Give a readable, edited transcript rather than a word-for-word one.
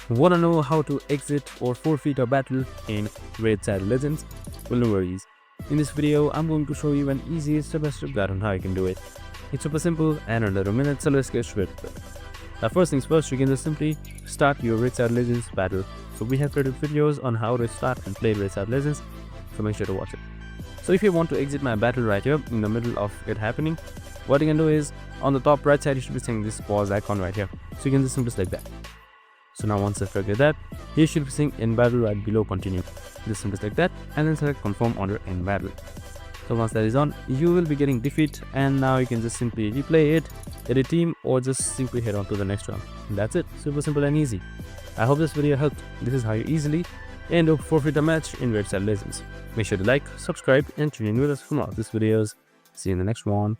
Wanna know how to exit or forfeit a battle in Raid Shadow Legends? Well, no worries. In this video, I'm going to show you an easy step-by-step guide on how you can do it. It's super simple and under a minute, so let's get straight to it. Now, first things first, you can just simply start your Raid Shadow Legends battle. So we have created videos on how to start and play Raid Shadow Legends, so make sure to watch it. So if you want to exit my battle right here in the middle of it happening, what you can do is on the top right side, you should be seeing this pause icon right here. So you can just simply select that. So now once you forget that, you should be seeing in battle right below continue. Just simply select that and then select confirm order in battle. So once that is on, you will be getting defeat, and now you can just simply replay it, edit team, or just simply head on to the next round. And that's it. Super simple and easy. I hope this video helped. This is how you easily end up forfeit a match in Raid Shadow Legends. Make sure to like, subscribe, and tune in with us for more of these videos. See you in the next one.